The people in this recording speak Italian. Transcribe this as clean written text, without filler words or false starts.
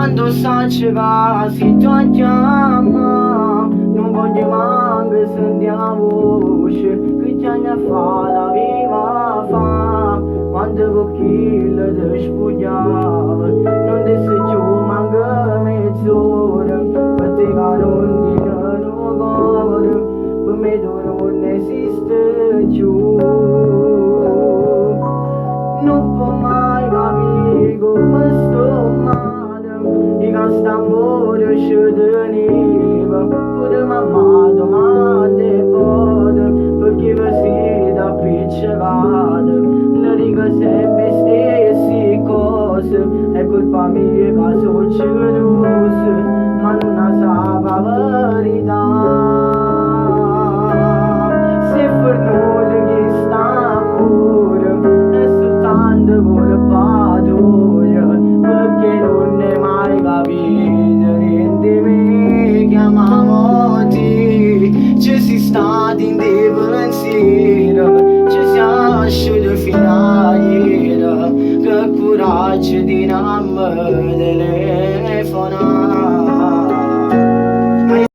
quando saceva si tua chiama, non voglio manco sentiamo voce, che ti anni fa la viva fa, quando vocchilla ti spugliava, non ti sei più manco mezz'ora, per te che non ti cuore, per me tu non esiste più. Non può mai capire come sto male, e che st'amore ci teneva, pure mamma domande pote, perché vi siete appiccicate, ne dico sempre stesse cose, è colpa mia che sono gelosa, ma non sa la verità. Se per noi che sta amore è soltanto colpa tua, perché non è mai capito niente me chiamavo te, ci si stati in dei pensieri, ci si asciuto fino a ieri, che coraggio di non mi telefonare.